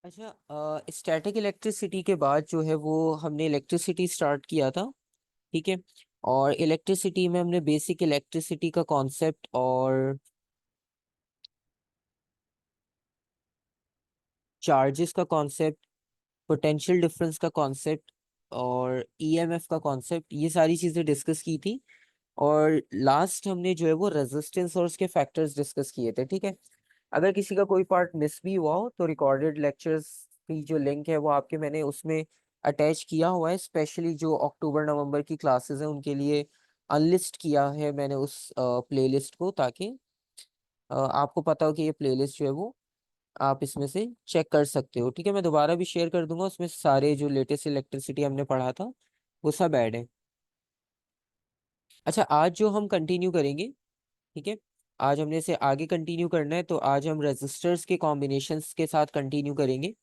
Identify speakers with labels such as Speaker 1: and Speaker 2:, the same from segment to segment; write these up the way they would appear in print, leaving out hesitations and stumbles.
Speaker 1: अच्छा, static electricity के बाद जो है वो हमने इलेक्ट्रिसिटी स्टार्ट किया था। ठीक है। और इलेक्ट्रिसिटी में हमने बेसिक इलेक्ट्रिसिटी का कॉन्सेप्ट और चार्जेस का कॉन्सेप्ट, पोटेंशियल डिफरेंस का कॉन्सेप्ट और ईएमएफ का कॉन्सेप्ट, ये सारी चीज़ें डिस्कस की थी। और लास्ट हमने जो है वो रेजिस्टेंस और उसके फैक्टर्स डिस्कस किए थे। ठीक है। अगर किसी का कोई पार्ट मिस भी हुआ हो तो रिकॉर्डेड लेक्चर्स की जो लिंक है वो आपके मैंने उसमें अटैच किया हुआ है। स्पेशली जो अक्टूबर नवंबर की क्लासेस हैं उनके लिए अनलिस्ट किया है मैंने उस प्लेलिस्ट को, ताकि आपको पता हो कि ये प्लेलिस्ट जो है वो आप इसमें से चेक कर सकते हो। ठीक है। मैं दोबारा भी शेयर कर दूंगा, उसमें सारे जो लेटेस्ट इलेक्ट्रिसिटी हमने पढ़ा था वो सब ऐड है। अच्छा, आज जो हम कंटिन्यू करेंगे, ठीक है, आज हमने इसे आगे कंटिन्यू करना है, तो आज हम रेजिस्टर्स के कॉम्बिनेशंस के साथ कंटिन्यू करेंगे।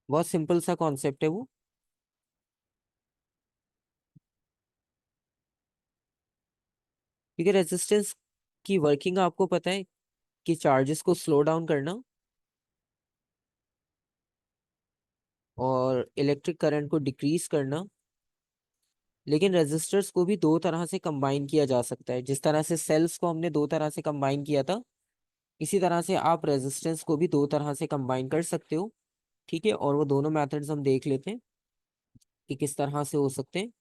Speaker 1: बहुत सिंपल सा कॉन्सेप्ट है वो। क्योंकि रेजिस्टेंस की वर्किंग आपको पता है कि चार्जेस को स्लो डाउन करना और इलेक्ट्रिक करंट को डिक्रीज करना। लेकिन रेजिस्टर्स को भी दो तरह से कंबाइन किया जा सकता है। जिस तरह से सेल्स को हमने दो तरह से कंबाइन किया था, इसी तरह से आप रेजिस्टेंस को भी दो तरह से कंबाइन कर सकते हो। ठीक है। और वो दोनों मेथड्स हम देख लेते हैं कि किस तरह से हो सकते हैं।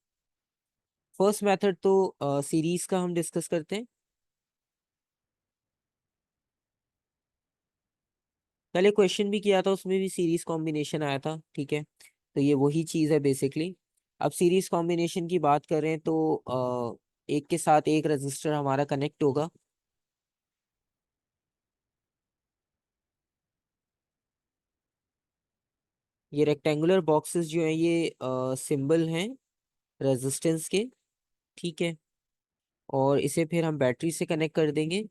Speaker 1: फर्स्ट मेथड तो सीरीज का हम डिस्कस करते हैं। पहले क्वेश्चन भी किया था, उसमें भी सीरीज कॉम्बिनेशन आया था। ठीक है। तो ये वही चीज है बेसिकली। अब सीरीज कॉम्बिनेशन की बात करें तो एक के साथ एक रजिस्टर हमारा कनेक्ट होगा। ये रेक्टेंगुलर बॉक्सेस जो हैं ये सिंबल हैं रेजिस्टेंस के। ठीक है। और इसे फिर हम बैटरी से कनेक्ट कर देंगे।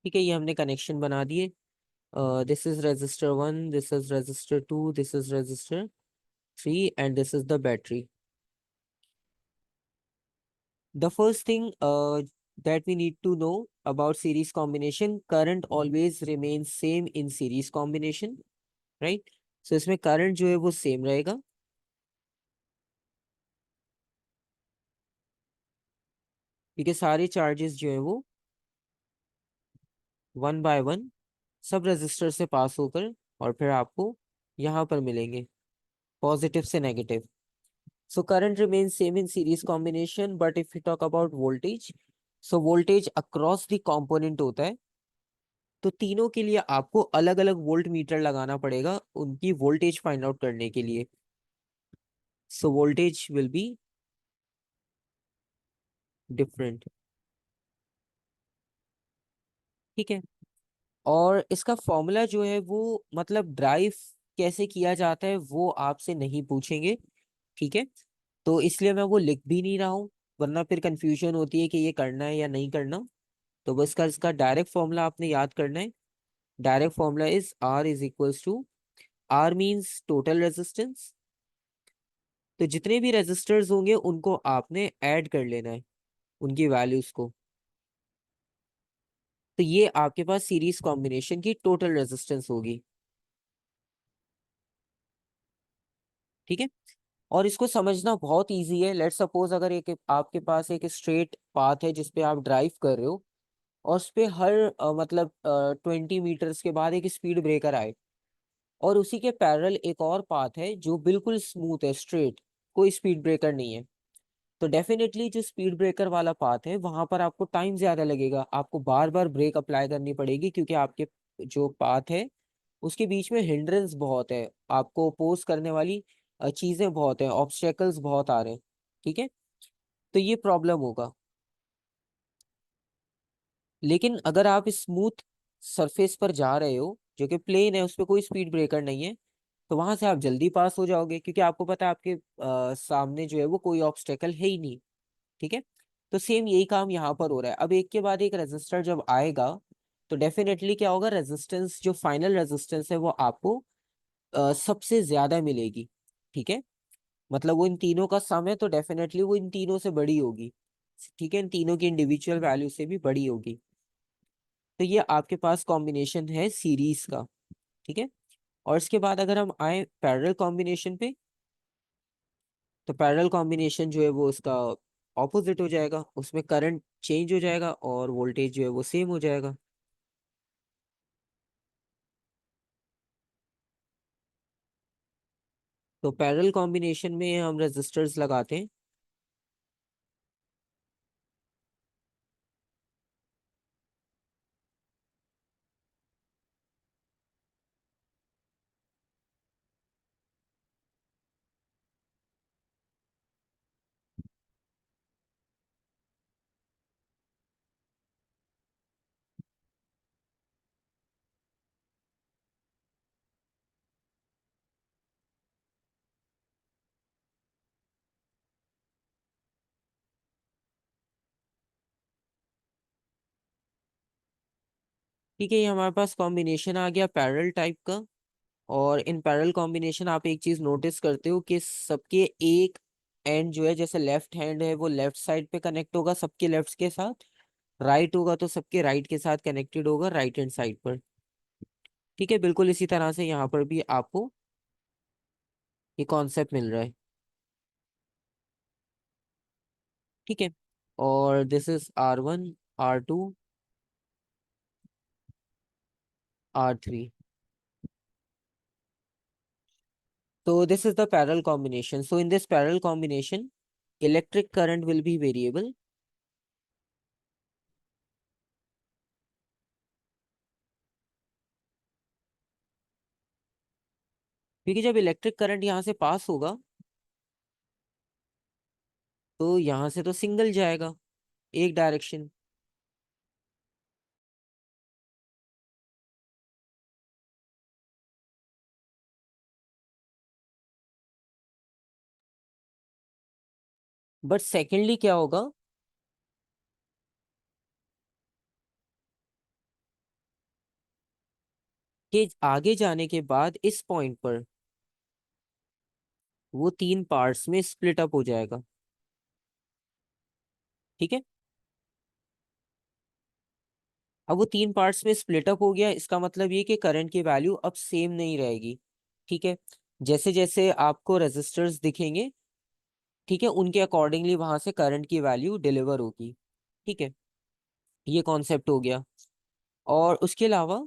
Speaker 1: ठीक है, ये हमने कनेक्शन बना दिए। This is resistor one, this is resistor two, this is resistor three and this is the battery. The first thing that we need to know about series combination, current always remains same in series combination, right? So इसमें current जो है वो same रहेगा, क्योंकि सारे charges जो है वो वन बाय वन सब रेजिस्टर से पास होकर और फिर आपको यहाँ पर मिलेंगे, पॉजिटिव से negative. So current remains same in series combination, but if we talk about voltage, so voltage across the component होता है। तो तीनों के लिए आपको अलग अलग वोल्ट मीटर लगाना पड़ेगा उनकी वोल्टेज फाइंड आउट करने के लिए। So voltage will be different. ठीक है। और इसका फॉर्मूला जो है वो, मतलब ड्राइव कैसे किया जाता है वो आपसे नहीं पूछेंगे। ठीक है। तो इसलिए मैं वो लिख भी नहीं रहा हूँ, वरना फिर कंफ्यूजन होती है कि ये करना है या नहीं करना। तो बस का इसका डायरेक्ट फॉर्मूला आपने याद करना है। Direct formula is R is equals to, R means total resistance. तो जितने भी रेजिस्टर्स होंगे उनको आपने ऐड कर लेना है, उनकी वैल्यूज को। तो ये आपके पास सीरीज कॉम्बिनेशन की टोटल रेजिस्टेंस होगी। ठीक है। और इसको समझना बहुत इजी है। लेट्स सपोज अगर एक आपके पास एक स्ट्रेट पाथ है जिस पे आप ड्राइव कर रहे हो, और उस पे हर मतलब 20 मीटर्स के बाद एक स्पीड ब्रेकर आए, और उसी के पैरेलल एक और पाथ है जो बिल्कुल स्मूथ है, स्ट्रेट, कोई स्पीड ब्रेकर नहीं है। तो डेफिनेटली जो स्पीड ब्रेकर वाला पाथ है वहां पर आपको टाइम ज्यादा लगेगा, आपको बार बार ब्रेक अप्लाई करनी पड़ेगी, क्योंकि आपके जो पाथ है उसके बीच में हिंड्रेंस बहुत है, आपको ओपोज करने वाली चीजें बहुत है, ऑब्स्टेकल्स बहुत आ रहे हैं। ठीक है। तो ये प्रॉब्लम होगा। लेकिन अगर आप स्मूथ सरफेस पर जा रहे हो जो कि प्लेन है, उस पर कोई स्पीड ब्रेकर नहीं है, तो वहां से आप जल्दी पास हो जाओगे, क्योंकि आपको पता है आपके सामने जो है वो कोई ऑब्स्टेकल है ही नहीं। ठीक है। तो सेम यही काम यहाँ पर हो रहा है। अब एक के बाद एक रेजिस्टर जब आएगा तो डेफिनेटली क्या होगा, रेजिस्टेंस जो फाइनल रेजिस्टेंस है वो आपको सबसे ज्यादा मिलेगी। ठीक है, मतलब वो इन तीनों का सम है तो डेफिनेटली वो इन तीनों से बड़ी होगी। ठीक है, इन तीनों की इंडिविजुअल वैल्यू से भी बड़ी होगी। तो ये आपके पास कॉम्बिनेशन है सीरीज का। ठीक है, और इसके बाद अगर हम आए पैरेलल कॉम्बिनेशन पे, तो पैरेलल कॉम्बिनेशन जो है वो उसका ऑपोजिट हो जाएगा, उसमें करंट चेंज हो जाएगा और वोल्टेज जो है वो सेम हो जाएगा। तो पैरेलल कॉम्बिनेशन में हम रेजिस्टर्स लगाते हैं। ठीक है, ये हमारे पास कॉम्बिनेशन आ गया पैरेलल टाइप का। और इन पैरेलल कॉम्बिनेशन आप एक चीज नोटिस करते हो कि सबके एक एंड जो है, जैसे लेफ्ट हैंड है वो लेफ्ट साइड पे कनेक्ट होगा सबके लेफ्ट के साथ, राइट होगा तो सबके राइट के साथ कनेक्टेड होगा राइट हैंड साइड पर। ठीक है, बिल्कुल इसी तरह से यहाँ पर भी आपको ये कॉन्सेप्ट मिल रहा है। ठीक है, और this is R1, R2, R3। So this is the parallel combination. So in this parallel combination, electric current will be variable, क्योंकि जब इलेक्ट्रिक करंट यहाँ से पास होगा तो यहाँ से तो सिंगल जाएगा, एक डायरेक्शन। बट सेकेंडली क्या होगा कि आगे जाने के बाद इस पॉइंट पर वो तीन पार्ट्स में स्प्लिट अप हो जाएगा। ठीक है, अब वो तीन पार्ट्स में स्प्लिट अप हो गया, इसका मतलब ये कि करंट की वैल्यू अब सेम नहीं रहेगी। ठीक है, जैसे जैसे आपको रेजिस्टर्स दिखेंगे, ठीक है, उनके अकॉर्डिंगली वहां से करंट की वैल्यू डिलीवर होगी। ठीक है, ये कॉन्सेप्ट हो गया। और उसके अलावा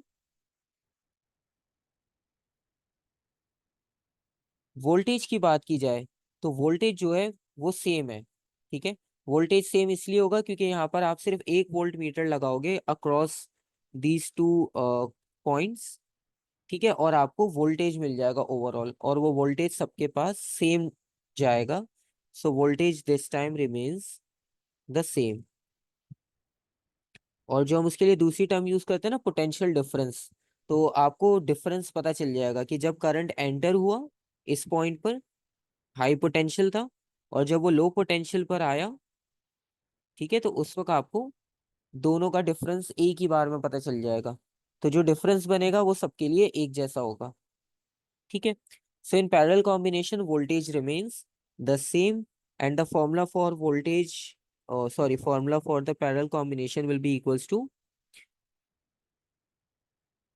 Speaker 1: वोल्टेज की बात की जाए तो वोल्टेज जो है वो सेम है। ठीक है, वोल्टेज सेम इसलिए होगा क्योंकि यहाँ पर आप सिर्फ एक वोल्ट मीटर लगाओगे अक्रॉस दीज टू पॉइंट्स। ठीक है, और आपको वोल्टेज मिल जाएगा ओवरऑल, और वो वोल्टेज सबके पास सेम जाएगा। So voltage this time remains the same. और जो हम उसके लिए दूसरी टर्म यूज करते हैं ना, पोटेंशियल डिफरेंस, तो आपको डिफरेंस पता चल जाएगा कि जब करंट एंटर हुआ इस पॉइंट पर हाई पोटेंशियल था, और जब वो लो पोटेंशियल पर आया, ठीक है, तो उस वक्त आपको दोनों का डिफरेंस एक ही बार में पता चल जाएगा। तो जो डिफरेंस बनेगा वो सबके लिए एक जैसा होगा। ठीक है, so in parallel combination voltage remains the same and the formula for voltage, sorry, formula for the parallel combination will be equals to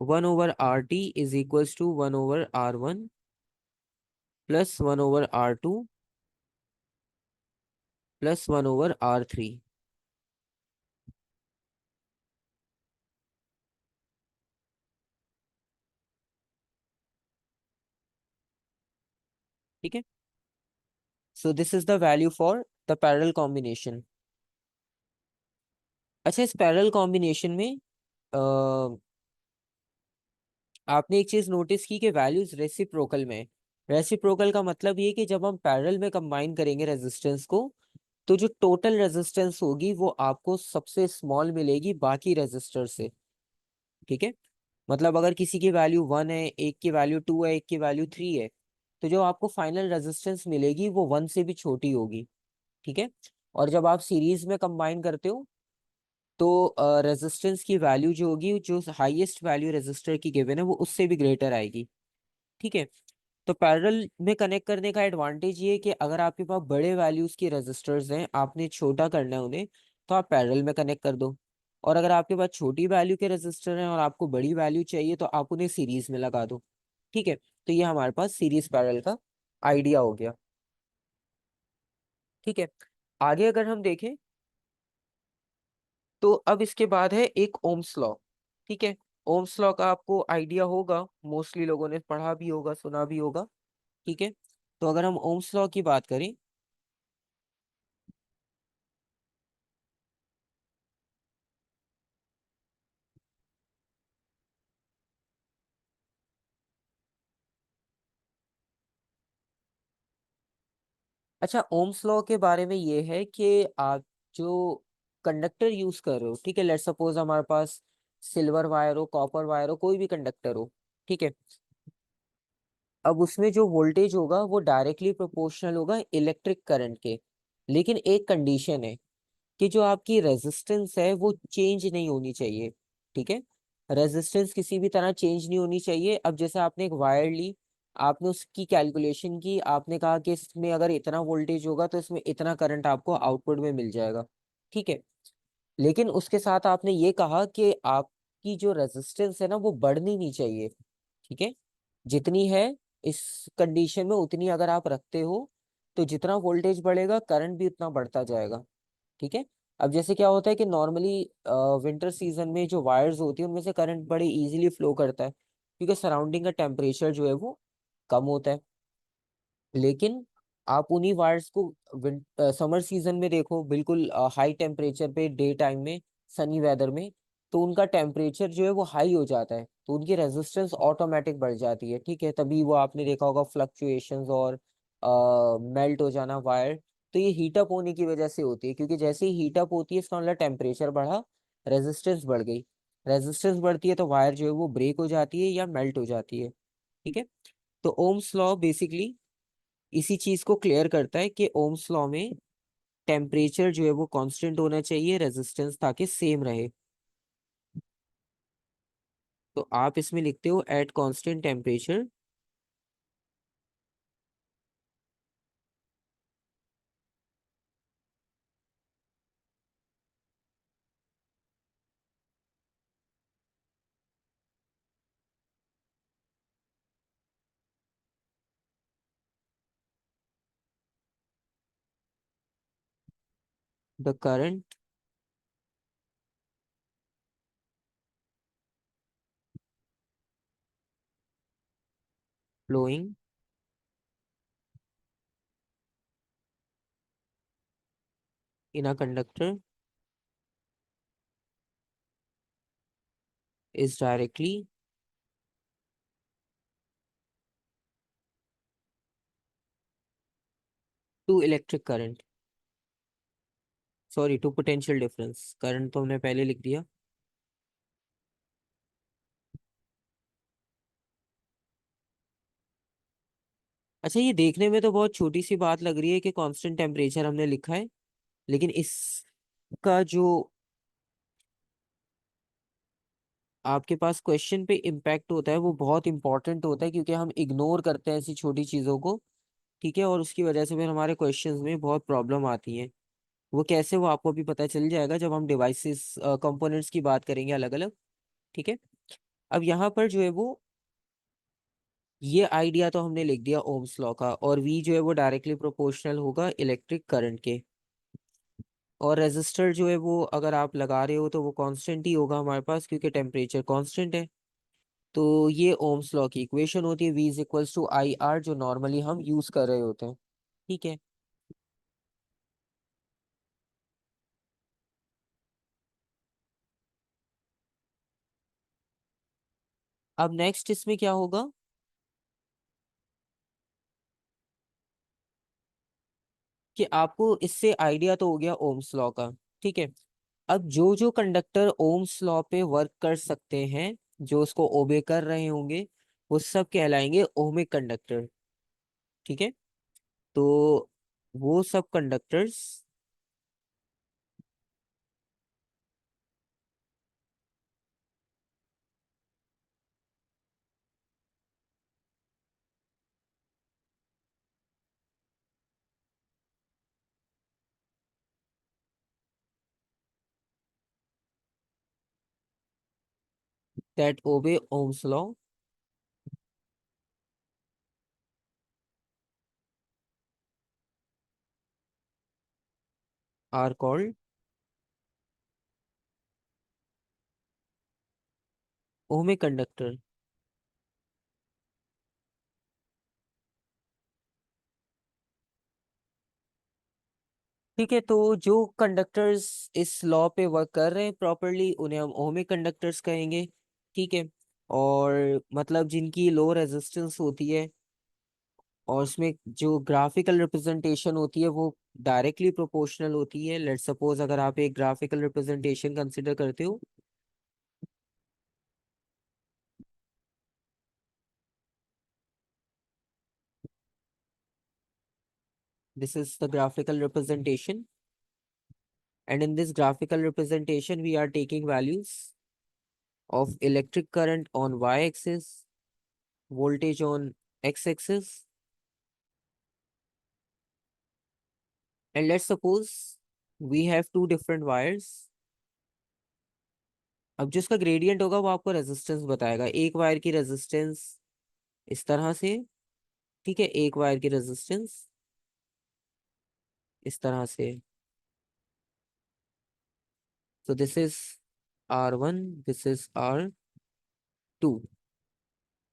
Speaker 1: 1 over RT is equals to 1 over R1 plus 1 over R2 plus 1 over R3। ठीक है, so this is the value for the parallel combination. अच्छा, इस parallel combination में आपने एक चीज notice की कि वैल्यूज रेसिप्रोकल में। रेसिप्रोकल का मतलब ये कि जब हम पैरेलल में कंबाइन करेंगे रेजिस्टेंस को, तो जो टोटल रेजिस्टेंस होगी वो आपको सबसे स्मॉल मिलेगी बाकी रेजिस्टर से। ठीक है, मतलब अगर किसी की वैल्यू 1 है, एक की वैल्यू 2 है, एक की वैल्यू 3 है, तो जो आपको फाइनल रेजिस्टेंस मिलेगी वो 1 से भी छोटी होगी। ठीक है, और जब आप सीरीज में कंबाइन करते हो तो रेजिस्टेंस की वैल्यू जो होगी, जो हाईएस्ट वैल्यू रेजिस्टर की गिवन है, वो उससे भी ग्रेटर आएगी। ठीक है। तो पैरेलल में कनेक्ट करने का एडवांटेज ये है कि अगर आपके पास बड़े वैल्यूज की रेजिस्टर्स हैं, आपने छोटा करना है उन्हें, तो आप पैरेलल में कनेक्ट कर दो। और अगर आपके पास छोटी वैल्यू के रेजिस्टर हैं और आपको बड़ी वैल्यू चाहिए, तो आप उन्हें सीरीज में लगा दो। ठीक है। तो ये हमारे पास सीरीज पैरेलल का आइडिया हो गया। ठीक है। आगे अगर हम देखें तो अब इसके बाद है एक ओम्स लॉ। ठीक है। ओम्स लॉ का आपको आइडिया होगा, मोस्टली लोगों ने पढ़ा भी होगा, सुना भी होगा। ठीक है। तो अगर हम ओम्स लॉ की बात करें। अच्छा, ओम्स लॉ के बारे में ये है कि आप जो कंडक्टर यूज कर रहे हो, ठीक है, लेट्स सपोज हमारे पास सिल्वर वायर हो, कॉपर वायर हो, कोई भी कंडक्टर हो। ठीक है। अब उसमें जो वोल्टेज होगा वो डायरेक्टली प्रोपोर्शनल होगा इलेक्ट्रिक करंट के। लेकिन एक कंडीशन है कि जो आपकी रेजिस्टेंस है वो चेंज नहीं होनी चाहिए। ठीक है। रेजिस्टेंस किसी भी तरह चेंज नहीं होनी चाहिए। अब जैसे आपने एक वायर ली, आपने उसकी कैलकुलेशन की, आपने कहा कि इसमें अगर इतना वोल्टेज होगा तो इसमें इतना करंट आपको आउटपुट में मिल जाएगा। ठीक है। लेकिन उसके साथ आपने ये कहा कि आपकी जो रेजिस्टेंस है ना वो बढ़नी नहीं चाहिए। ठीक है। जितनी है, इस कंडीशन में उतनी अगर आप रखते हो, तो जितना वोल्टेज बढ़ेगा करंट भी उतना बढ़ता जाएगा। ठीक है। अब जैसे क्या होता है कि नॉर्मली विंटर सीजन में जो वायर्स होती है उनमें से करंट बड़े इजीली फ्लो करता है, क्योंकि सराउंडिंग का टेम्परेचर जो है वो कम होता है। लेकिन आप उन्हीं वायर्स को समर सीजन में देखो, बिल्कुल हाई टेम्परेचर पे डे टाइम में, सनी वेदर में, तो उनका टेम्परेचर जो है वो हाई हो जाता है, तो उनकी रेजिस्टेंस ऑटोमेटिक बढ़ जाती है। ठीक है। तभी वो आपने देखा होगा फ्लक्चुएशंस और मेल्ट हो जाना वायर। तो ये हीटअप होने की वजह से होती है, क्योंकि जैसे ही हीटअप होती है इसका मतलब टेम्परेचर बढ़ा, रेजिस्टेंस बढ़ गई। रेजिस्टेंस बढ़ती है तो वायर जो है वो ब्रेक हो जाती है या मेल्ट हो जाती है। ठीक है। तो ओम्स लॉ बेसिकली इसी चीज को क्लियर करता है कि ओम्स लॉ में टेम्परेचर जो है वो कांस्टेंट होना चाहिए, रेजिस्टेंस ताकि सेम रहे। तो आप इसमें लिखते हो at constant temperature the current flowing in a conductor is directly to electric current, sorry to potential difference. Current तो हमने पहले लिख दिया। अच्छा, ये देखने में तो बहुत छोटी सी बात लग रही है कि कांस्टेंट टेम्परेचर हमने लिखा है, लेकिन इसका जो आपके पास क्वेश्चन पे इम्पैक्ट होता है वो बहुत इंपॉर्टेंट होता है, क्योंकि हम इग्नोर करते हैं ऐसी छोटी चीजों को। ठीक है। और उसकी वजह से फिर हमारे क्वेश्चंस में बहुत प्रॉब्लम आती है। वो कैसे, वो आपको भी पता चल जाएगा जब हम डिवाइसेस कंपोनेंट्स की बात करेंगे अलग अलग। ठीक है। अब यहाँ पर जो है वो ये आइडिया तो हमने लिख दिया ओम्स लॉ का, और वी जो है वो डायरेक्टली प्रोपोर्शनल होगा इलेक्ट्रिक करंट के। और रेजिस्टर जो है वो अगर आप लगा रहे हो तो वो कांस्टेंट ही होगा हमारे पास, क्योंकि टेम्परेचर कांस्टेंट है। तो ये ओम्स लॉ की इक्वेशन होती है, V is equals to I R, जो नॉर्मली हम यूज कर रहे होते हैं। ठीक है। अब नेक्स्ट इसमें क्या होगा कि आपको इससे आइडिया तो हो गया ओम्स लॉ का। ठीक है। अब जो जो कंडक्टर ओम्स लॉ पे वर्क कर सकते हैं, जो उसको ओबे कर रहे होंगे, वो सब कहलाएंगे ओमिक कंडक्टर। ठीक है। तो वो सब conductors that obey Ohm's law are called ohmic conductor. ठीक है, तो जो कंडक्टर्स इस लॉ पे वर्क कर रहे हैं प्रॉपरली उन्हें हम ओमिक कंडक्टर्स कहेंगे। ठीक है। और मतलब जिनकी लो रेजिस्टेंस होती है और उसमें जो ग्राफिकल रिप्रेजेंटेशन होती है वो डायरेक्टली प्रोपोर्शनल होती है। लेट्स सपोज अगर आप एक ग्राफिकल रिप्रेजेंटेशन कंसिडर करते हो, this is the graphical representation, and in this graphical representation we are taking values of electric current on y-axis, voltage on x-axis, and let's suppose we have two different wires। अब जिसका gradient होगा वो आपको resistance बताएगा। एक wire की resistance इस तरह से, ठीक है, एक वायर की रेजिस्टेंस इस तरह से। So this is R1, this is R2।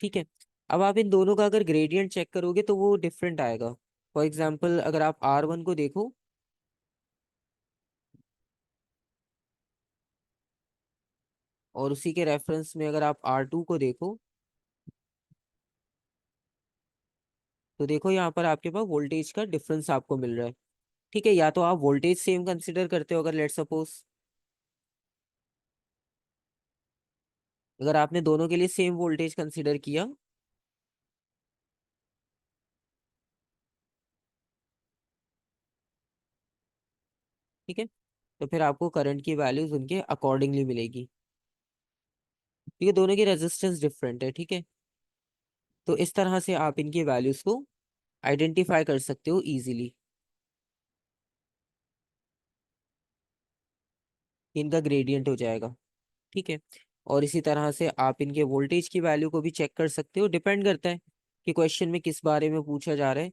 Speaker 1: ठीक है। अब आप इन दोनों का अगर ग्रेडियंट चेक करोगे तो वो डिफरेंट आएगा। फॉर एग्जाम्पल अगर आप R1 को देखो और उसी के रेफरेंस में अगर आप R2 को देखो, तो देखो यहाँ पर आपके पास वोल्टेज का डिफरेंस आपको मिल रहा है। ठीक है, या तो आप वोल्टेज सेम कंसिडर करते हो, अगर लेट सपोज अगर आपने दोनों के लिए सेम वोल्टेज कंसिडर किया, ठीक है, तो फिर आपको करंट की वैल्यूज उनके अकॉर्डिंगली मिलेगी। ठीक है, दोनों की रेजिस्टेंस डिफरेंट है। ठीक है, तो इस तरह से आप इनकी वैल्यूज को आइडेंटिफाई कर सकते हो इजीली। इनका ग्रेडियंट हो जाएगा। ठीक है। और इसी तरह से आप इनके वोल्टेज की वैल्यू को भी चेक कर सकते हो। डिपेंड करता है कि क्वेश्चन में किस बारे में पूछा जा रहा है,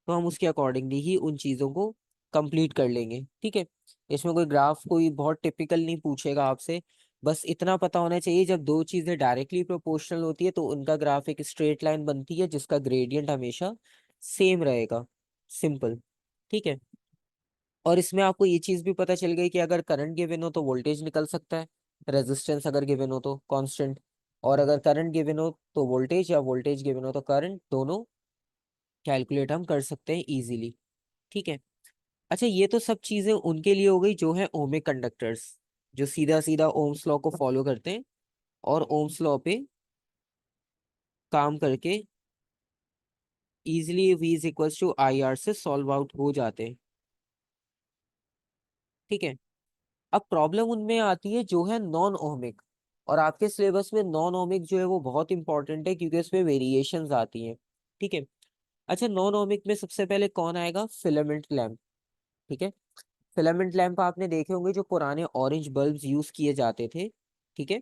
Speaker 1: तो हम उसके अकॉर्डिंगली ही उन चीज़ों को कंप्लीट कर लेंगे। ठीक है। इसमें कोई ग्राफ कोई बहुत टिपिकल नहीं पूछेगा आपसे। बस इतना पता होना चाहिए, जब दो चीज़ें डायरेक्टली प्रोपोर्शनल होती है तो उनका ग्राफ एक स्ट्रेट लाइन बनती है जिसका ग्रेडियंट हमेशा सेम रहेगा। सिंपल। ठीक है। और इसमें आपको ये चीज भी पता चल गई कि अगर करंट गिवन हो तो वोल्टेज निकल सकता है, रेजिस्टेंस अगर गिवन हो तो कांस्टेंट, और अगर करंट गिवन हो तो वोल्टेज, या वोल्टेज गिवन हो तो करंट, दोनों कैलकुलेट हम कर सकते हैं इजीली। ठीक है। अच्छा, ये तो सब चीजें उनके लिए हो गई जो है ओमिक कंडक्टर्स, जो सीधा सीधा ओम्स लॉ को फॉलो करते हैं और ओम्स लॉ पे काम करके easily V is equal to IR से सॉल्व आउट हो जाते हैं। ठीक है। अब प्रॉब्लम उनमें आती है जो है नॉन ओमिक, और आपके सिलेबस में नॉन ओमिक जो है वो बहुत इंपॉर्टेंट है क्योंकि उसमें वेरिएशंस आती हैं। ठीक है। अच्छा, नॉन ओमिक में सबसे पहले कौन आएगा? Filament lamp. ठीक है। फिलामेंट लैम्प आपने देखे होंगे, जो पुराने ऑरेंज बल्ब्स यूज किए जाते थे। ठीक है।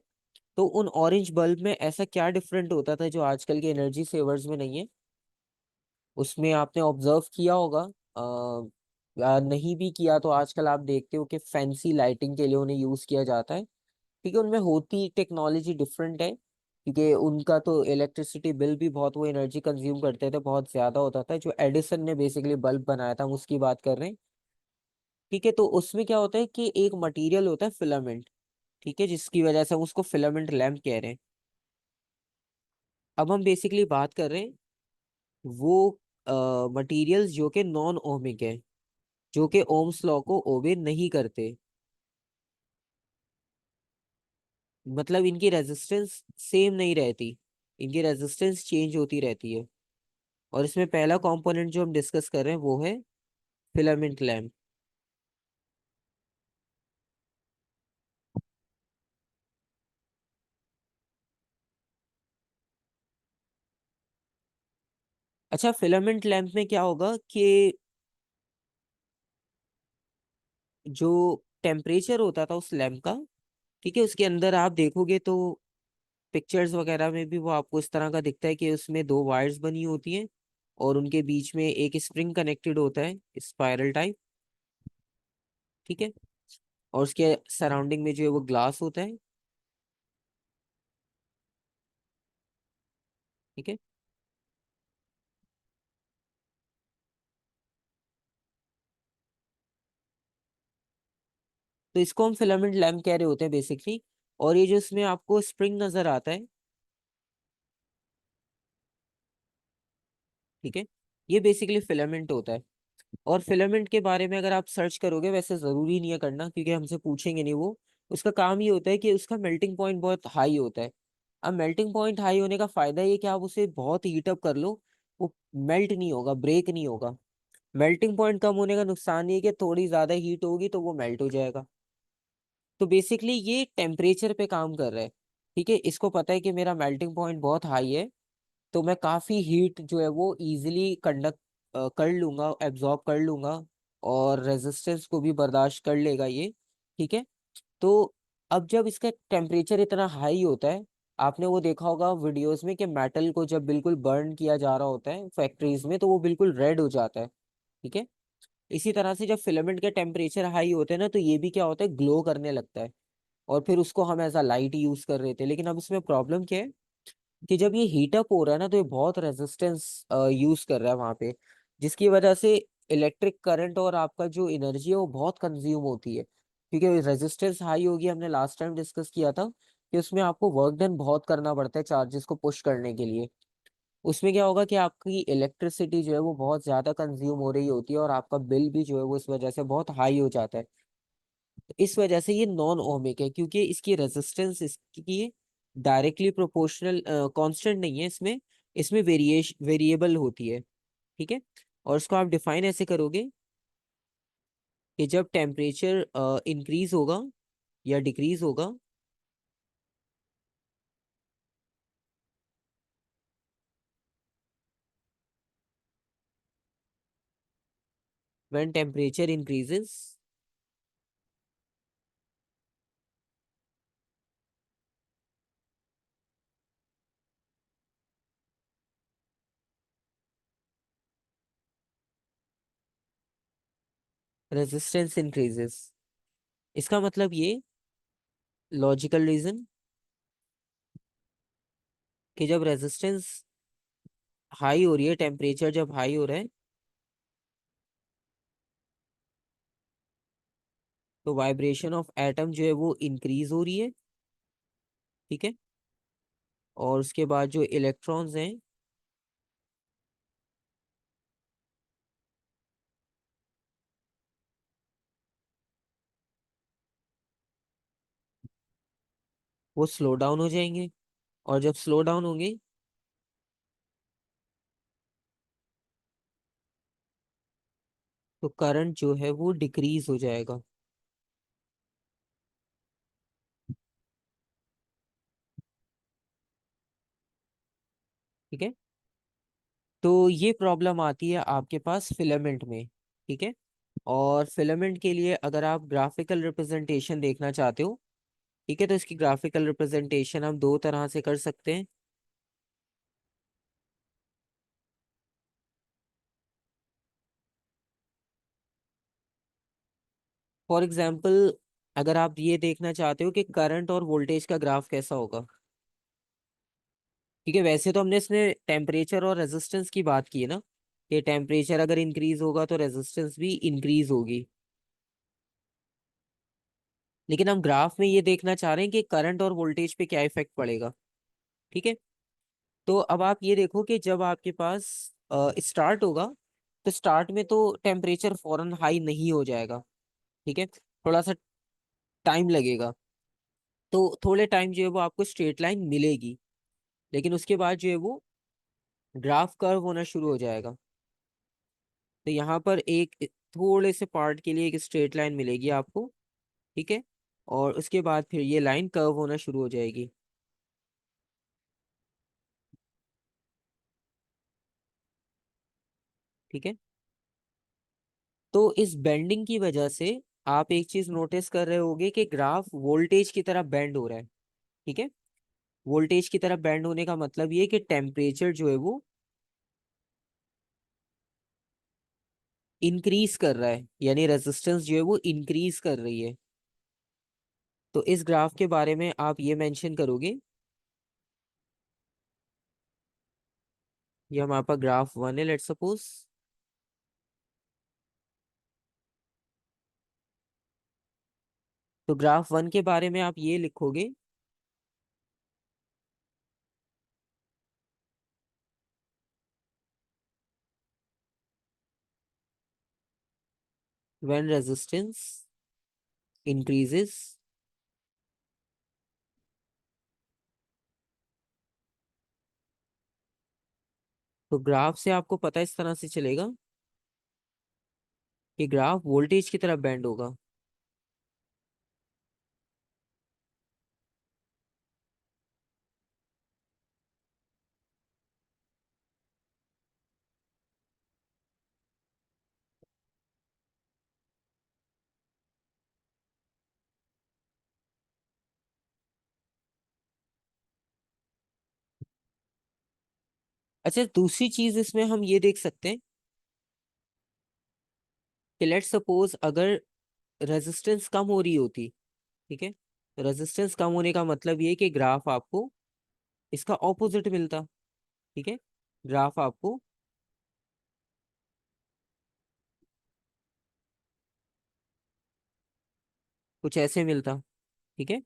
Speaker 1: तो उन ऑरेंज बल्ब में ऐसा क्या डिफरेंट होता था जो आजकल के एनर्जी सेवर्स में नहीं है? उसमें आपने ऑब्जर्व किया होगा, या नहीं भी किया तो आजकल आप देखते हो कि फैंसी लाइटिंग के लिए उन्हें यूज किया जाता है। ठीक है, उनमें होती टेक्नोलॉजी डिफरेंट है क्योंकि उनका तो इलेक्ट्रिसिटी बिल भी बहुत, वो एनर्जी कंज्यूम करते थे, बहुत ज्यादा होता था। जो एडिसन ने बेसिकली बल्ब बनाया था हम उसकी बात कर रहे हैं। ठीक है, तो उसमें क्या होता है कि एक मटेरियल होता है फिलामेंट, ठीक है, जिसकी वजह से हम उसको फिलामेंट लैम्प कह रहे हैं। अब हम बेसिकली बात कर रहे हैं वो मटेरियल्स जो कि नॉन ओमिक है, जो कि ओम्स लॉ को ओबे नहीं करते, मतलब इनकी रेजिस्टेंस सेम नहीं रहती, इनकी रेजिस्टेंस चेंज होती रहती है। और इसमें पहला कंपोनेंट जो हम डिस्कस कर रहे हैं वो है फिलामेंट लैम्प। अच्छा, फिलामेंट लैम्प में क्या होगा कि जो टेम्परेचर होता था उस लैम्प का, ठीक है, उसके अंदर आप देखोगे तो पिक्चर्स वगैरह में भी वो आपको इस तरह का दिखता है कि उसमें दो वायर्स बनी होती हैं और उनके बीच में एक स्प्रिंग कनेक्टेड होता है, स्पाइरल टाइप। ठीक है। और उसके सराउंडिंग में जो है वो ग्लास होता है। ठीक है। तो इसको हम फिलामेंट लैम्प कह रहे होते हैं बेसिकली। और ये जो इसमें आपको स्प्रिंग नजर आता है, ठीक है, ये बेसिकली फिलामेंट होता है। और फिलामेंट के बारे में अगर आप सर्च करोगे, वैसे जरूरी नहीं है करना क्योंकि हमसे पूछेंगे नहीं वो। उसका काम ये होता है कि उसका मेल्टिंग पॉइंट बहुत हाई होता है। अब मेल्टिंग पॉइंट हाई होने का फायदा ये कि आप उसे बहुत हीट अप कर लो, वो मेल्ट नहीं होगा, ब्रेक नहीं होगा। मेल्टिंग पॉइंट कम होने का नुकसान ये है कि थोड़ी ज्यादा हीट होगी तो वो मेल्ट हो जाएगा। तो बेसिकली ये टेम्परेचर पे काम कर रहा है। ठीक है, इसको पता है कि मेरा मेल्टिंग पॉइंट बहुत हाई है, तो मैं काफी हीट जो है वो इजीली कंडक्ट कर लूंगा, एब्जॉर्ब कर लूंगा, और रेजिस्टेंस को भी बर्दाश्त कर लेगा ये। ठीक है। तो अब जब इसका टेम्परेचर इतना हाई होता है, आपने वो देखा होगा वीडियोस में कि मेटल को जब बिल्कुल बर्न किया जा रहा होता है फैक्ट्रीज में तो वो बिल्कुल रेड हो जाता है। ठीक है। इसी तरह से जब फिलामेंट के टेम्परेचर हाई होते हैं ना, तो ये भी क्या होता है, ग्लो करने लगता है। और फिर उसको हम एज अ लाइट यूज कर रहे थे, लेकिन अब इसमें प्रॉब्लम क्या है कि जब ये हीटअप हो रहा है ना, तो ये बहुत रेजिस्टेंस यूज कर रहा है वहां पे, जिसकी वजह से इलेक्ट्रिक करंट और आपका जो एनर्जी है वो बहुत कंज्यूम होती है, क्योंकि रेजिस्टेंस हाई होगी। हमने लास्ट टाइम डिस्कस किया था कि उसमें आपको वर्क डन बहुत करना पड़ता है चार्जेस को पुश करने के लिए। उसमें क्या होगा कि आपकी इलेक्ट्रिसिटी जो है वो बहुत ज्यादा कंज्यूम हो रही होती है और आपका बिल भी जो है वो इस वजह से बहुत हाई हो जाता है। तो इस वजह से ये नॉन ओमिक है, क्योंकि इसकी रेजिस्टेंस इसकी डायरेक्टली प्रोपोर्शनल कांस्टेंट नहीं है इसमें। इसमें वेरिएबल होती है। ठीक है। और इसको आप डिफाइन ऐसे करोगे कि जब टेम्परेचर इंक्रीज होगा या डिक्रीज होगा, when temperature increases, resistance increases. इसका मतलब ये लॉजिकल रीजन कि जब रेजिस्टेंस हाई हो रही है, टेम्परेचर जब हाई हो रहा है, तो वाइब्रेशन ऑफ एटम जो है वो इंक्रीज हो रही है। ठीक है। और उसके बाद जो इलेक्ट्रॉन्स हैं वो स्लो डाउन हो जाएंगे। और जब स्लो डाउन होंगे, तो करंट जो है वो डिक्रीज हो जाएगा। ठीक है। तो ये प्रॉब्लम आती है आपके पास फिलामेंट में। ठीक है। और फिलामेंट के लिए अगर आप ग्राफिकल रिप्रेजेंटेशन देखना चाहते हो, ठीक है, तो इसकी ग्राफिकल रिप्रेजेंटेशन हम दो तरह से कर सकते हैं। फॉर एग्जाम्पल, अगर आप ये देखना चाहते हो कि करंट और वोल्टेज का ग्राफ कैसा होगा। ठीक है, वैसे तो हमने इसमें टेम्परेचर और रेजिस्टेंस की बात की है ना, कि टेम्परेचर अगर इंक्रीज होगा तो रेजिस्टेंस भी इंक्रीज होगी। लेकिन हम ग्राफ में ये देखना चाह रहे हैं कि करंट और वोल्टेज पे क्या इफेक्ट पड़ेगा। ठीक है। तो अब आप ये देखो कि जब आपके पास स्टार्ट होगा, तो स्टार्ट में तो टेम्परेचर फौरन हाई नहीं हो जाएगा। ठीक है, थोड़ा सा टाइम लगेगा। तो थोड़े टाइम जो है वो आपको स्ट्रेट लाइन मिलेगी, लेकिन उसके बाद जो है वो ग्राफ कर्व होना शुरू हो जाएगा। तो यहाँ पर एक थोड़े से पार्ट के लिए एक स्ट्रेट लाइन मिलेगी आपको। ठीक है। और उसके बाद फिर ये लाइन कर्व होना शुरू हो जाएगी। ठीक है। तो इस बेंडिंग की वजह से आप एक चीज नोटिस कर रहे होगे कि ग्राफ वोल्टेज की तरह बेंड हो रहा है। ठीक है। वोल्टेज की तरफ बैंड होने का मतलब ये है कि टेम्परेचर जो है वो इंक्रीज कर रहा है, यानी रेजिस्टेंस जो है वो इंक्रीज कर रही है। तो इस ग्राफ के बारे में आप ये मेंशन करोगे, ये हमारे पास ग्राफ 1 है लेट्स सपोज। तो ग्राफ 1 के बारे में आप ये लिखोगे, व्हेन रेजिस्टेंस इंक्रीजेस, तो ग्राफ से आपको पता इस तरह से चलेगा कि ग्राफ वोल्टेज की तरफ बैंड होगा। अच्छा, दूसरी चीज इसमें हम ये देख सकते हैं कि लेट्स सपोज अगर रेजिस्टेंस कम हो रही होती, ठीक है, रेजिस्टेंस कम होने का मतलब ये है कि ग्राफ आपको इसका ऑपोजिट मिलता, ठीक है, ग्राफ आपको कुछ ऐसे मिलता, ठीक है।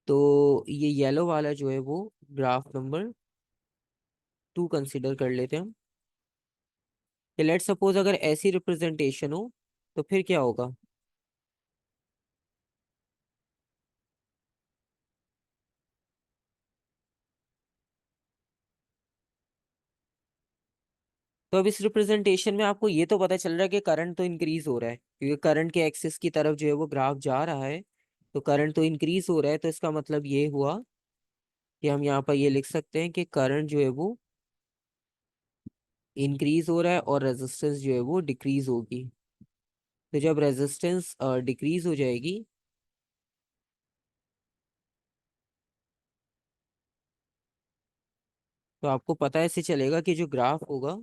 Speaker 1: तो ये येलो वाला जो है वो ग्राफ नंबर 2 कंसिडर कर लेते हैं हम, कि लेट सपोज अगर ऐसी रिप्रेजेंटेशन हो तो फिर क्या होगा। तो अब इस रिप्रेजेंटेशन में आपको ये तो पता चल रहा है कि करंट तो इंक्रीज हो रहा है, क्योंकि करंट के एक्सिस की तरफ जो है वो ग्राफ जा रहा है, तो करंट तो इंक्रीज हो रहा है, तो इसका मतलब ये हुआ कि हम यहाँ पर ये लिख सकते हैं कि करंट जो है वो इंक्रीज हो रहा है और रेजिस्टेंस जो है वो डिक्रीज होगी। तो जब रेजिस्टेंस डिक्रीज हो जाएगी, तो आपको पता ऐसे चलेगा कि जो ग्राफ होगा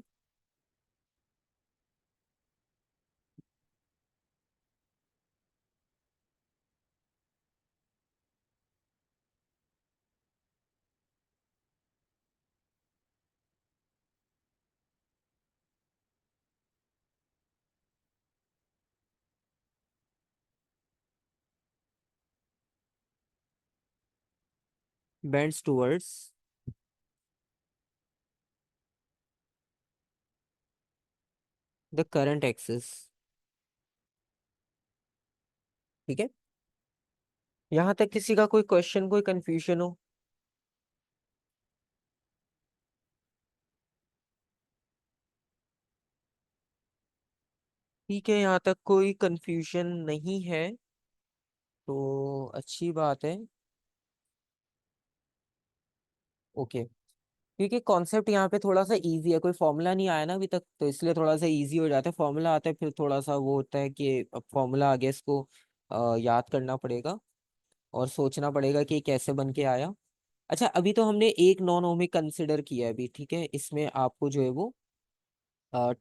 Speaker 1: bends towards the current axis, ठीक है। यहाँ तक किसी का कोई क्वेश्चन, कोई कंफ्यूजन हो? ठीक है, यहाँ तक कोई कंफ्यूजन नहीं है, तो अच्छी बात है। ओके, क्योंकि कॉन्सेप्ट यहाँ पे थोड़ा सा इजी है, कोई फॉर्मूला नहीं आया ना अभी तक, तो इसलिए थोड़ा सा इजी हो जाता है। फॉर्मूला आता है फिर थोड़ा सा वो होता है कि अब फॉर्मूला आ गया, इसको याद करना पड़ेगा और सोचना पड़ेगा कि ये कैसे बन के आया। अच्छा, अभी तो हमने एक नॉन ओमिक कंसिडर किया है अभी, ठीक है, इसमें आपको जो है वो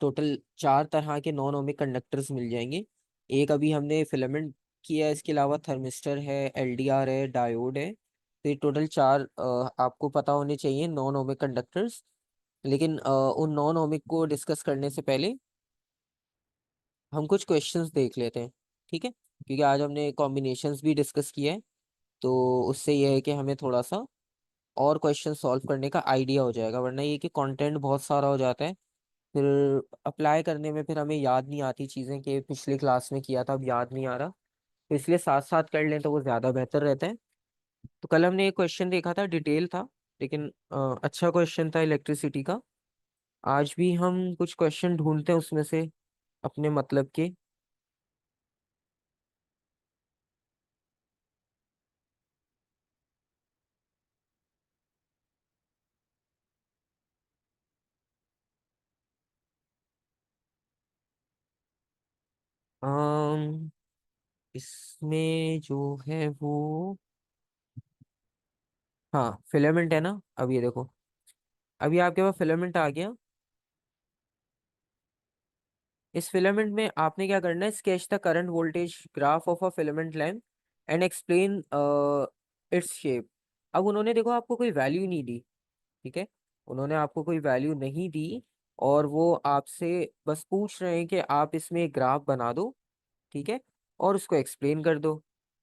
Speaker 1: टोटल 4 तरह के नॉन ओमिक कंडक्टर्स मिल जाएंगे। एक अभी हमने फिलामेंट किया है, इसके अलावा थर्मिस्टर है, एलडीआर है, डायोड है। तो ये टोटल 4 आपको पता होने चाहिए नॉन ओमिक कंडक्टर्स। लेकिन उन नॉन ओमिक को डिस्कस करने से पहले हम कुछ क्वेश्चंस देख लेते हैं, ठीक है, क्योंकि आज हमने कॉम्बिनेशंस भी डिस्कस किए हैं, तो उससे यह है कि हमें थोड़ा सा और क्वेश्चन सॉल्व करने का आइडिया हो जाएगा, वरना ये कि कंटेंट बहुत सारा हो जाता है, फिर अप्लाई करने में फिर हमें याद नहीं आती चीज़ें कि पिछली क्लास में किया था अब याद नहीं आ रहा। तो इसलिए साथ साथ कर लें तो वो ज़्यादा बेहतर रहता है। तो कल हमने एक क्वेश्चन देखा था, डिटेल था, लेकिन अच्छा क्वेश्चन था इलेक्ट्रिसिटी का। आज भी हम कुछ क्वेश्चन ढूंढते हैं उसमें से अपने मतलब के। अम, इसमें जो है वो, हाँ फिलामेंट है ना, अब ये देखो, अभी आपके पास फिलामेंट आ गया। इस फिलामेंट में आपने क्या करना है, sketch the current voltage graph of a filament lamp and explain its shape. अब उन्होंने देखो आपको कोई वैल्यू नहीं दी, ठीक है, उन्होंने आपको कोई वैल्यू नहीं दी, और वो आपसे बस पूछ रहे हैं कि आप इसमें एक ग्राफ बना दो, ठीक है, और उसको एक्सप्लेन कर दो।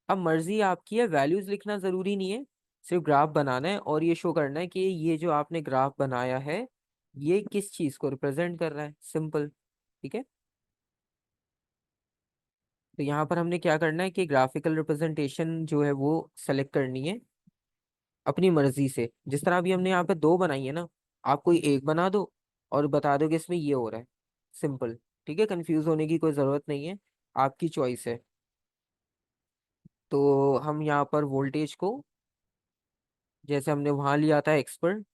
Speaker 1: अब मर्जी आपकी है, वैल्यूज लिखना जरूरी नहीं है, सिर्फ ग्राफ बनाना है और ये शो करना है कि ये जो आपने ग्राफ बनाया है ये किस चीज को रिप्रेजेंट कर रहा है, सिंपल। ठीक है, तो यहाँ पर हमने क्या करना है कि ग्राफिकल रिप्रेजेंटेशन जो है वो सेलेक्ट करनी है अपनी मर्जी से। जिस तरह अभी हमने यहाँ पे दो बनाई है ना, आप कोई एक बना दो और बता दो कि इसमें ये हो रहा है, सिंपल। ठीक है, कंफ्यूज होने की कोई जरूरत नहीं है, आपकी चॉइस है। तो हम यहाँ पर वोल्टेज को, जैसे हमने वहां लिया था एक्सपर्ट,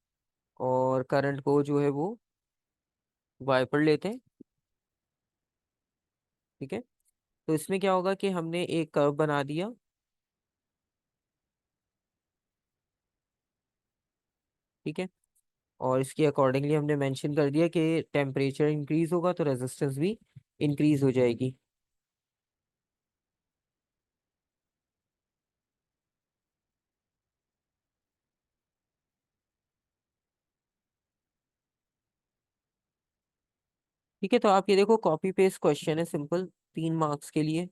Speaker 1: और करंट को जो है वो वाई पर लेते हैं। ठीक है, तो इसमें क्या होगा कि हमने एक कर्व बना दिया। ठीक है, और इसके अकॉर्डिंगली हमने मेंशन कर दिया कि टेम्परेचर इंक्रीज होगा तो रेजिस्टेंस भी इंक्रीज हो जाएगी। ठीक है, तो आप ये देखो कॉपी पेस्ट क्वेश्चन है, सिंपल, 3 मार्क्स के लिए।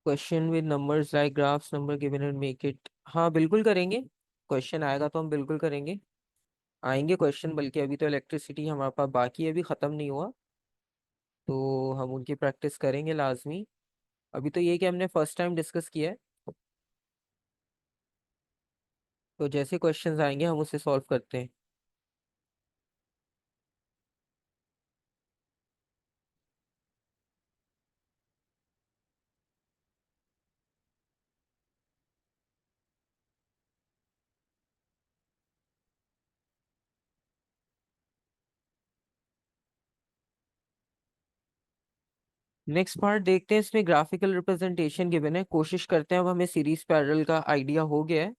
Speaker 1: Question with numbers like graphs number given and make it, हाँ बिल्कुल करेंगे, क्वेश्चन आएगा तो हम बिल्कुल करेंगे, आएंगे क्वेश्चन, बल्कि अभी तो इलेक्ट्रिसिटी हमारे पास बाकी है, अभी ख़त्म नहीं हुआ, तो हम उनकी प्रैक्टिस करेंगे लाजमी। अभी तो ये कि हमने फर्स्ट टाइम डिस्कस किया है, तो जैसे क्वेश्चंस आएंगे हम उसे सॉल्व करते हैं। नेक्स्ट पार्ट देखते हैं, इसमें ग्राफिकल रिप्रेजेंटेशन गिवन है, कोशिश करते हैं, अब हमें सीरीज पैरेलल का आइडिया हो गया है।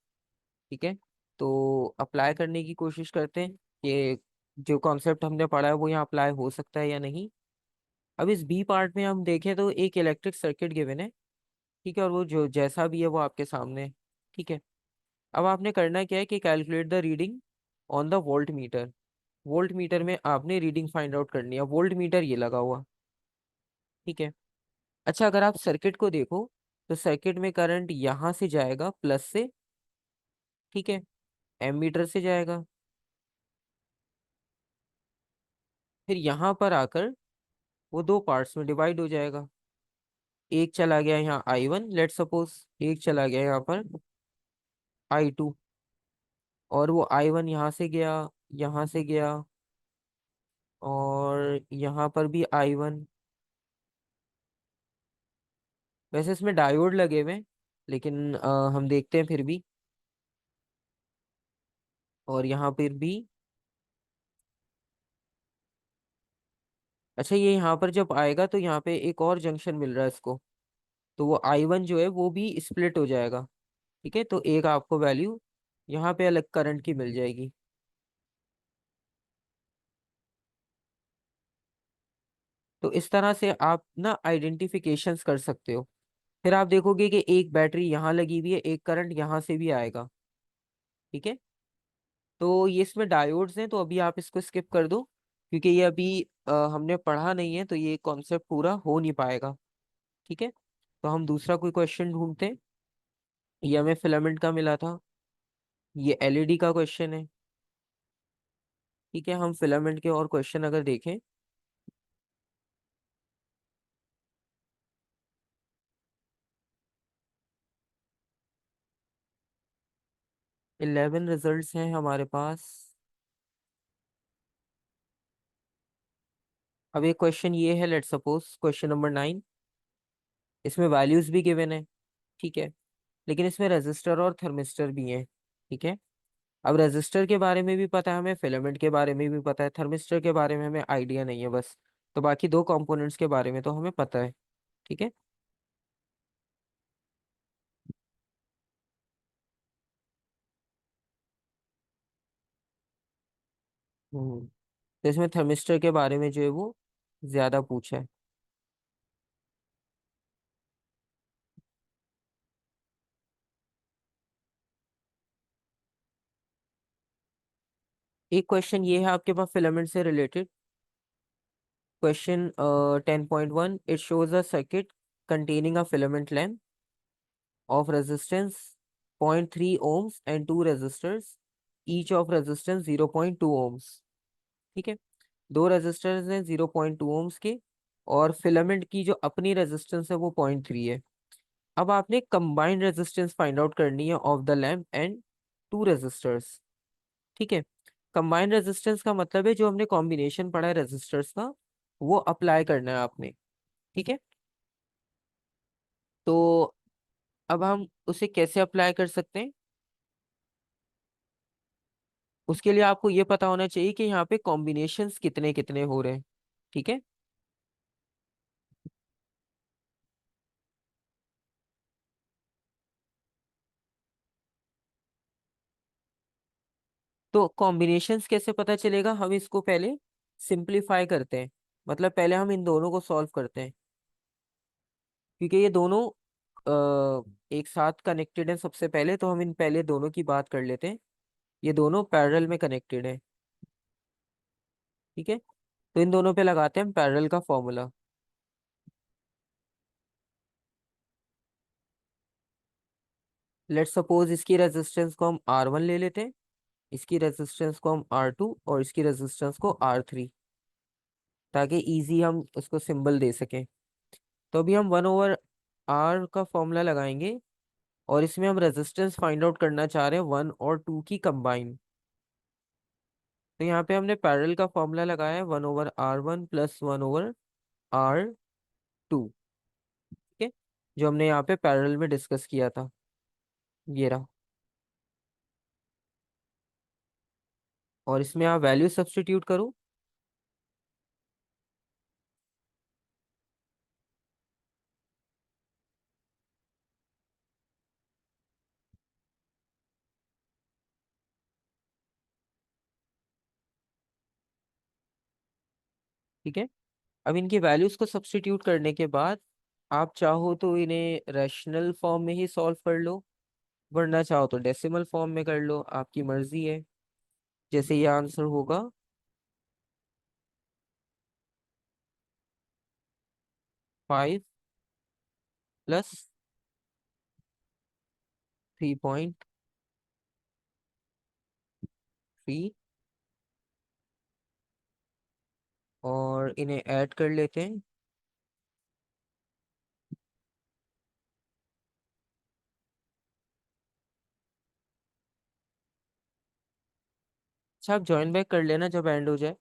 Speaker 1: ठीक है, तो अप्लाई करने की कोशिश करते हैं कि जो कॉन्सेप्ट हमने पढ़ा है वो यहाँ अप्लाई हो सकता है या नहीं। अब इस बी पार्ट में हम देखें तो एक इलेक्ट्रिक सर्किट गिवन है, ठीक है, और वो जो जैसा भी है वो आपके सामने है। ठीक है, अब आपने करना क्या है कि calculate the reading on the volt meter. Volt meter में आपने रीडिंग फाइंड आउट करनी है, वोल्ट मीटर ये लगा हुआ। ठीक है, अच्छा अगर आप सर्किट को देखो तो सर्किट में करंट यहाँ से जाएगा प्लस से, ठीक है, एमीटर से जाएगा, फिर यहाँ पर आकर वो दो पार्ट्स में डिवाइड हो जाएगा। एक चला गया यहाँ I1 लेट सपोज, एक चला गया यहाँ पर I2, और वो I1 यहाँ से गया, यहाँ से गया, और यहाँ पर भी I1। वैसे इसमें डायोड लगे हुए हैं, लेकिन हम देखते हैं फिर भी, और यहाँ पर भी। अच्छा ये यहाँ पर जब आएगा तो यहाँ पे एक और जंक्शन मिल रहा है इसको, तो वो I1 जो है वो भी स्प्लिट हो जाएगा। ठीक है, तो एक आपको वैल्यू यहाँ पे अलग करंट की मिल जाएगी। तो इस तरह से आप ना आइडेंटिफिकेशंस कर सकते हो। फिर आप देखोगे कि एक बैटरी यहाँ लगी हुई है, एक करंट यहाँ से भी आएगा। ठीक है, तो ये इसमें डायोड्स हैं, तो अभी आप इसको स्किप कर दो, क्योंकि ये अभी हमने पढ़ा नहीं है, तो ये कॉन्सेप्ट पूरा हो नहीं पाएगा। ठीक है, तो हम दूसरा कोई क्वेश्चन ढूंढते हैं। ये हमें फिलामेंट का मिला था, ये एलईडी का क्वेश्चन है। ठीक है, हम फिलामेंट के और क्वेश्चन अगर देखें, 11 रिजल्ट्स हैं हमारे पास। अब एक क्वेश्चन ये है, लेट सपोज क्वेश्चन नंबर 9, इसमें वैल्यूज भी गिवन है, ठीक है, लेकिन इसमें रजिस्टर और थर्मिस्टर भी हैं, ठीक है। अब रजिस्टर के बारे में भी पता है हमें, फिलामेंट के बारे में भी पता है, थर्मिस्टर के बारे में हमें आइडिया नहीं है बस। तो बाकी दो कंपोनेंट्स के बारे में तो हमें पता है, ठीक है। तो इसमें थर्मिस्टर के बारे में जो है वो ज्यादा पूछा है। एक क्वेश्चन ये है आपके पास फिलामेंट से related. Question 10.1, it shows a circuit containing a filament length of resistance 0.3 ohms and two resistors, each of resistance 0.2 ohms, ठीक है। दो रेजिस्टेंस हैं 0.2 ohms के, और फिलामेंट की जो अपनी रेजिस्टेंस है वो 0.3 है। अब आपने कंबाइंड रेजिस्टेंस फाइंड आउट करनी है of the lamp and two resistors, ठीक है। कंबाइंड रेजिस्टेंस का मतलब है जो हमने कॉम्बिनेशन पढ़ा है रेजिस्टर्स का, वो अप्लाई करना है आपने, ठीक है। तो अब हम उसे कैसे अप्लाई कर सकते हैं, उसके लिए आपको ये पता होना चाहिए कि यहाँ पे कॉम्बिनेशंस कितने कितने हो रहे हैं, ठीक है। तो कॉम्बिनेशंस कैसे पता चलेगा, हम इसको पहले सिंपलीफाई करते हैं। मतलब पहले हम इन दोनों को सॉल्व करते हैं, क्योंकि ये दोनों एक साथ कनेक्टेड हैं। सबसे पहले तो हम इन पहले दोनों की बात कर लेते हैं। ये दोनों पैरेलल में कनेक्टेड हैं, ठीक है। तो इन दोनों पे लगाते हैं हम पैरेलल का फॉर्मूला। लेट्स सपोज इसकी रेजिस्टेंस को हम R1 ले लेते हैं, इसकी रेजिस्टेंस को हम R2 और इसकी रेजिस्टेंस को R3, ताकि इजी हम उसको सिंबल दे सकें। तो अभी हम 1/R का फॉर्मूला लगाएंगे, और इसमें हम रेजिस्टेंस फाइंड आउट करना चाह रहे हैं 1 और 2 की कंबाइन। तो यहाँ पे हमने पैरेलल का फॉर्मूला लगाया है 1/R1 प्लस 1/R2, ठीक है, जो हमने यहाँ पे पैरेलल में डिस्कस किया था, ये रहा। और इसमें आप वैल्यू सब्स्टिट्यूट करो। ठीक है, अब इनकी वैल्यूज को सब्स्टिट्यूट करने के बाद आप चाहो तो इन्हें रैशनल फॉर्म में ही सॉल्व कर लो, वरना चाहो तो डेसिमल फॉर्म में कर लो, आपकी मर्जी है। जैसे ये आंसर होगा 5 + 3.3, और इन्हें ऐड कर लेते हैं। अच्छा, आप जॉइन बैक कर लेना जब एंड हो जाए।